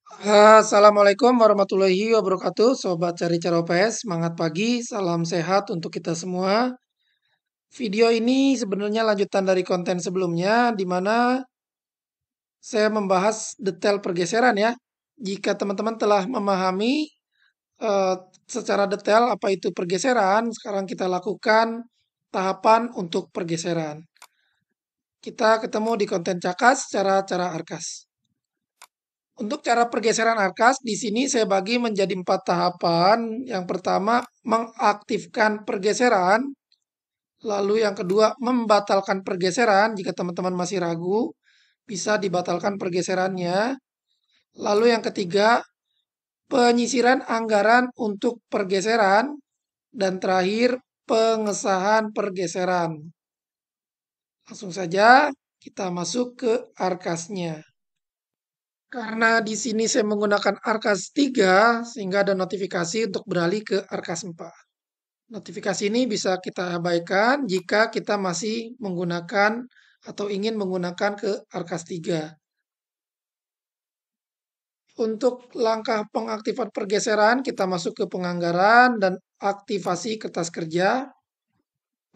Assalamualaikum warahmatullahi wabarakatuh, Sobat Cari Cara OPS. Semangat pagi, salam sehat untuk kita semua. Video ini sebenarnya lanjutan dari konten sebelumnya, di mana saya membahas detail pergeseran ya. Jika teman-teman telah memahami eh, secara detail apa itu pergeseran, sekarang kita lakukan tahapan untuk pergeseran. Kita ketemu di konten Cakas, cara-cara Arkas. Untuk cara pergeseran arkas, di sini saya bagi menjadi 4 tahapan. Yang pertama, mengaktifkan pergeseran. Lalu yang kedua, membatalkan pergeseran. Jika teman-teman masih ragu, bisa dibatalkan pergeserannya. Lalu yang ketiga, penyisiran anggaran untuk pergeseran. Dan terakhir, pengesahan pergeseran. Langsung saja kita masuk ke arkasnya. Karena di sini saya menggunakan Arkas 3, sehingga ada notifikasi untuk beralih ke Arkas 4. Notifikasi ini bisa kita abaikan jika kita masih menggunakan atau ingin menggunakan ke Arkas 3. Untuk langkah pengaktifan pergeseran, kita masuk ke penganggaran dan aktivasi kertas kerja.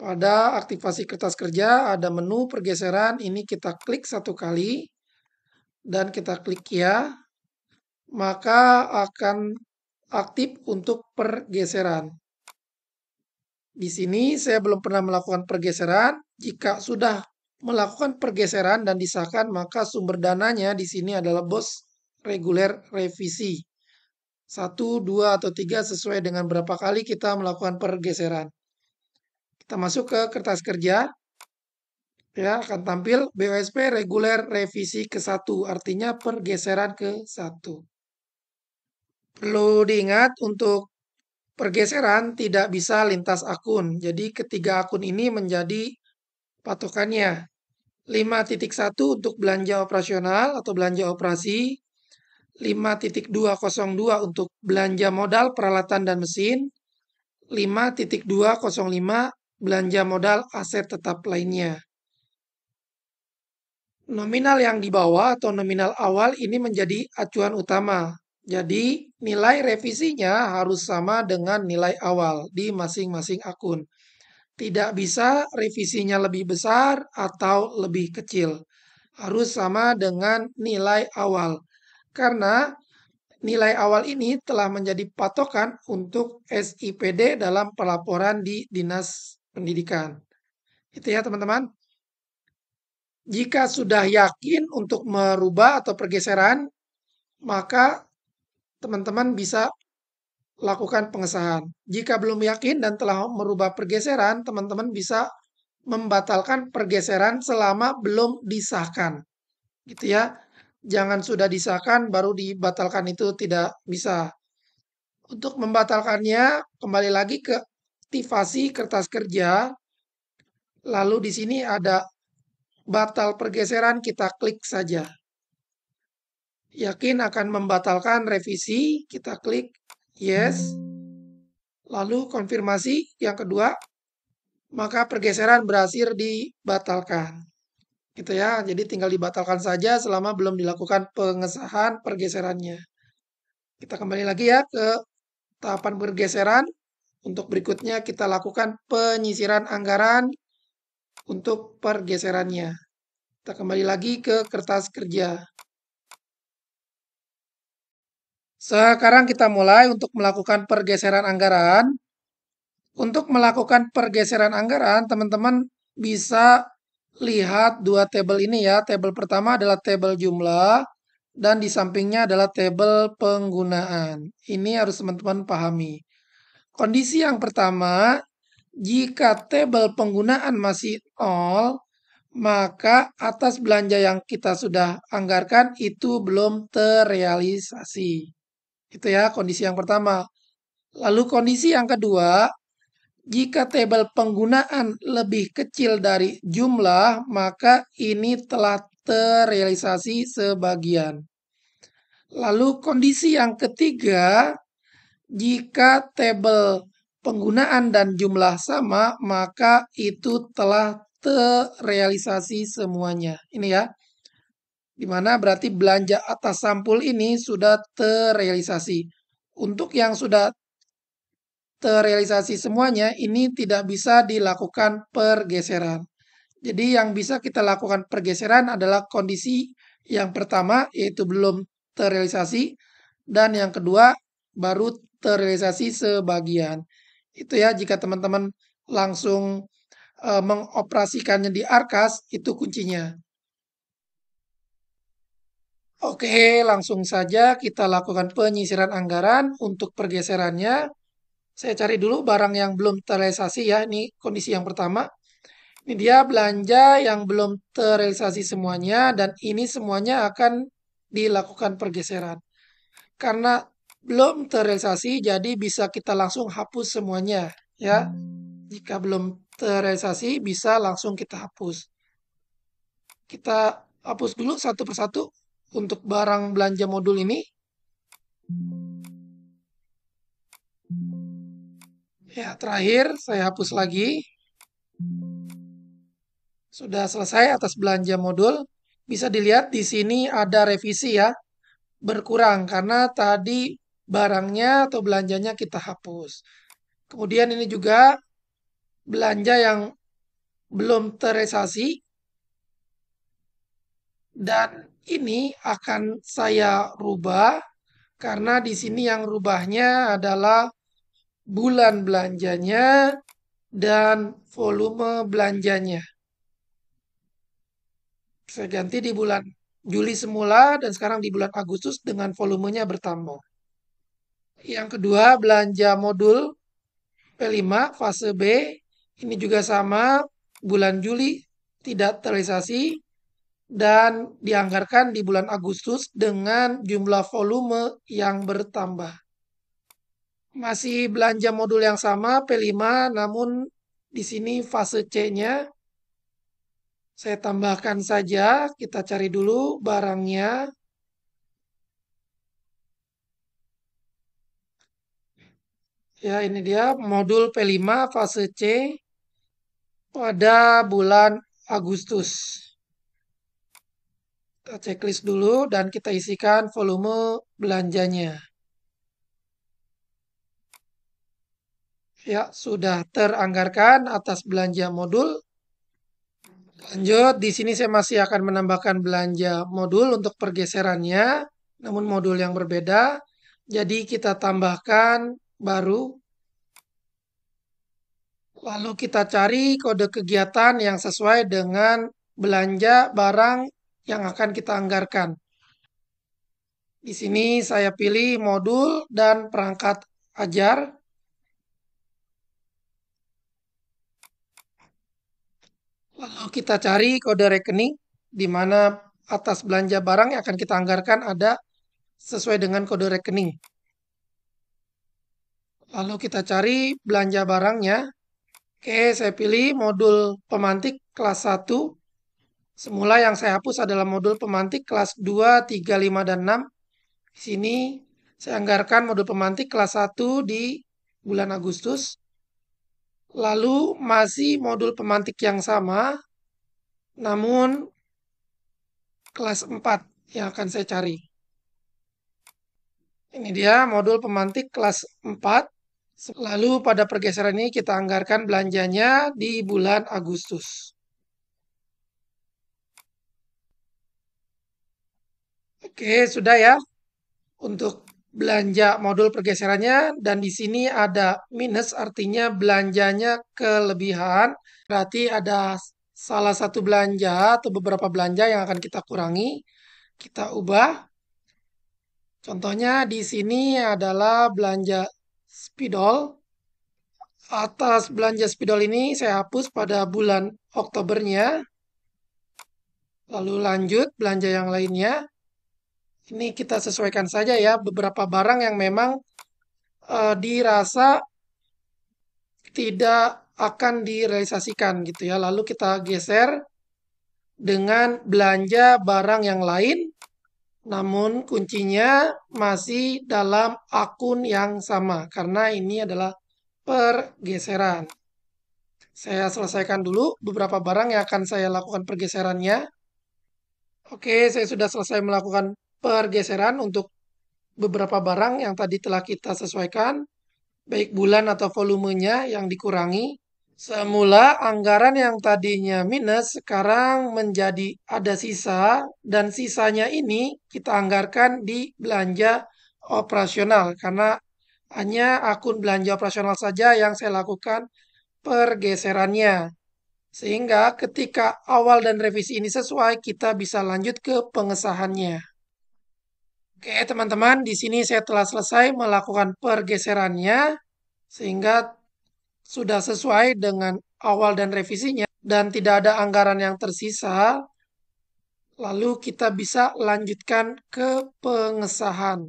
Pada aktivasi kertas kerja ada menu pergeseran, ini kita klik satu kali dan kita klik ya. Maka akan aktif untuk pergeseran. Di sini saya belum pernah melakukan pergeseran. Jika sudah melakukan pergeseran dan disahkan, maka sumber dananya di sini adalah BOS reguler revisi. 1, 2, atau 3 sesuai dengan berapa kali kita melakukan pergeseran. Kita masuk ke kertas kerja. Ya, akan tampil BOSP reguler revisi ke-1, artinya pergeseran ke-1. Perlu diingat untuk pergeseran tidak bisa lintas akun. Jadi ketiga akun ini menjadi patokannya. 5.1 untuk belanja operasional atau belanja operasi. 5.202 untuk belanja modal peralatan dan mesin. 5.205 belanja modal aset tetap lainnya. Nominal yang di bawah atau nominal awal ini menjadi acuan utama. Jadi nilai revisinya harus sama dengan nilai awal di masing-masing akun. Tidak bisa revisinya lebih besar atau lebih kecil. Harus sama dengan nilai awal. Karena nilai awal ini telah menjadi patokan untuk SIPD dalam pelaporan di Dinas Pendidikan. Itu ya teman-teman. Jika sudah yakin untuk merubah atau pergeseran, maka teman-teman bisa lakukan pengesahan. Jika belum yakin dan telah merubah pergeseran, teman-teman bisa membatalkan pergeseran selama belum disahkan. Gitu ya. Jangan sudah disahkan baru dibatalkan, itu tidak bisa. Untuk membatalkannya, kembali lagi ke aktivasi kertas kerja. Lalu di sini ada batal pergeseran, kita klik saja. Yakin akan membatalkan revisi, kita klik yes. Lalu konfirmasi yang kedua, maka pergeseran berhasil dibatalkan. Gitu ya, jadi tinggal dibatalkan saja selama belum dilakukan pengesahan pergeserannya. Kita kembali lagi ya ke tahapan pergeseran. Untuk berikutnya kita lakukan penyisiran anggaran untuk pergeserannya. Kita kembali lagi ke kertas kerja. Sekarang kita mulai untuk melakukan pergeseran anggaran. Untuk melakukan pergeseran anggaran, teman-teman bisa lihat dua tabel ini ya. Tabel pertama adalah tabel jumlah dan di sampingnya adalah tabel penggunaan. Ini harus teman-teman pahami. Kondisi yang pertama, jika tabel penggunaan masih 0, maka atas belanja yang kita sudah anggarkan itu belum terrealisasi. Itu ya kondisi yang pertama. Lalu kondisi yang kedua, jika tabel penggunaan lebih kecil dari jumlah, maka ini telah terrealisasi sebagian. Lalu kondisi yang ketiga, jika tabel penggunaan dan jumlah sama, maka itu telah terrealisasi semuanya. Ini ya. di mana berarti belanja atas sampul ini sudah terrealisasi. Untuk yang sudah terrealisasi semuanya, ini tidak bisa dilakukan pergeseran. Jadi yang bisa kita lakukan pergeseran adalah kondisi yang pertama, yaitu belum terrealisasi, dan yang kedua baru terrealisasi sebagian. Itu ya, jika teman-teman langsung mengoperasikannya di Arkas, itu kuncinya. Oke, langsung saja kita lakukan penyisiran anggaran untuk pergeserannya. Saya cari dulu barang yang belum terrealisasi ya, ini kondisi yang pertama. Ini dia belanja yang belum terrealisasi semuanya dan ini semuanya akan dilakukan pergeseran. Karena belum terrealisasi jadi bisa kita langsung hapus semuanya ya. Jika belum terrealisasi bisa langsung kita hapus. Kita hapus dulu satu persatu untuk barang belanja modul ini. Ya, terakhir saya hapus lagi. Sudah selesai atas belanja modul. Bisa dilihat di sini ada revisi ya. Berkurang karena tadi barangnya atau belanjanya kita hapus. Kemudian ini juga belanja yang belum terrealisasi dan ini akan saya rubah karena di sini yang rubahnya adalah bulan belanjanya dan volume belanjanya. Saya ganti di bulan Juli semula dan sekarang di bulan Agustus dengan volumenya bertambah. Yang kedua, belanja modul P5 fase B. Ini juga sama, bulan Juli tidak terrealisasi dan dianggarkan di bulan Agustus dengan jumlah volume yang bertambah. Masih belanja modul yang sama P5, namun di sini fase C-nya saya tambahkan saja, kita cari dulu barangnya. Ya, ini dia modul P5 fase C pada bulan Agustus. Kita checklist dulu dan kita isikan volume belanjanya. Ya, sudah teranggarkan atas belanja modul. Lanjut, di sini saya masih akan menambahkan belanja modul untuk pergeserannya, namun modul yang berbeda. Jadi kita tambahkan baru. Lalu kita cari kode kegiatan yang sesuai dengan belanja barang yang akan kita anggarkan. Di sini saya pilih modul dan perangkat ajar. Lalu kita cari kode rekening di mana atas belanja barang yang akan kita anggarkan ada sesuai dengan kode rekening. Lalu kita cari belanja barangnya. Oke, saya pilih modul pemantik kelas 1. Semula yang saya hapus adalah modul pemantik kelas 2, 3, 5, dan 6. Di sini saya anggarkan modul pemantik kelas 1 di bulan Agustus. Lalu masih modul pemantik yang sama, namun kelas 4 yang akan saya cari. Ini dia modul pemantik kelas 4. Lalu pada pergeseran ini kita anggarkan belanjanya di bulan Agustus. Oke, sudah ya. Untuk belanja modul pergeserannya dan di sini ada minus artinya belanjanya kelebihan. Berarti ada salah satu belanja atau beberapa belanja yang akan kita kurangi. Kita ubah. Contohnya di sini adalah belanja spidol. Atas belanja spidol ini saya hapus pada bulan Oktobernya. Lalu lanjut belanja yang lainnya. Ini kita sesuaikan saja ya beberapa barang yang memang dirasa tidak akan direalisasikan gitu ya. Lalu kita geser dengan belanja barang yang lain, namun kuncinya masih dalam akun yang sama karena ini adalah pergeseran. Saya selesaikan dulu beberapa barang yang akan saya lakukan pergeserannya. Oke, saya sudah selesai melakukan pergeseran untuk beberapa barang yang tadi telah kita sesuaikan, baik bulan atau volumenya yang dikurangi. Semula anggaran yang tadinya minus sekarang menjadi ada sisa dan sisanya ini kita anggarkan di belanja operasional karena hanya akun belanja operasional saja yang saya lakukan pergeserannya. Sehingga ketika awal dan revisi ini sesuai, kita bisa lanjut ke pengesahannya. Oke, teman-teman, di sini saya telah selesai melakukan pergeserannya sehingga sudah sesuai dengan awal dan revisinya dan tidak ada anggaran yang tersisa. Lalu kita bisa lanjutkan ke pengesahan.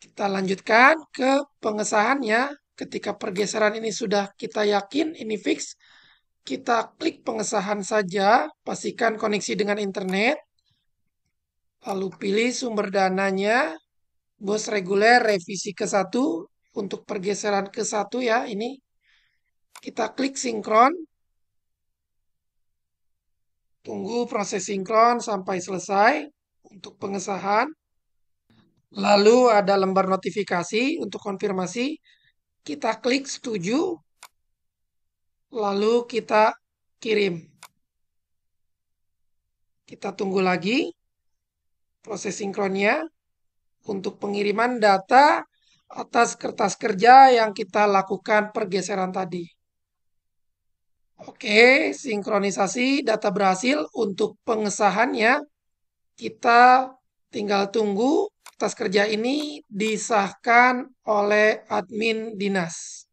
Kita lanjutkan ke pengesahannya. Ketika pergeseran ini sudah kita yakin, ini fix, kita klik pengesahan saja, pastikan koneksi dengan internet, lalu pilih sumber dananya, bos reguler revisi ke-1 untuk pergeseran ke-1 ya, ini kita klik sinkron, tunggu proses sinkron sampai selesai untuk pengesahan. Lalu ada lembar notifikasi untuk konfirmasi, kita klik setuju, lalu kita kirim. Kita tunggu lagi proses sinkronnya untuk pengiriman data atas kertas kerja yang kita lakukan pergeseran tadi. Oke, sinkronisasi data berhasil. Untuk pengesahannya, kita tinggal tunggu kertas kerja ini disahkan oleh admin dinas.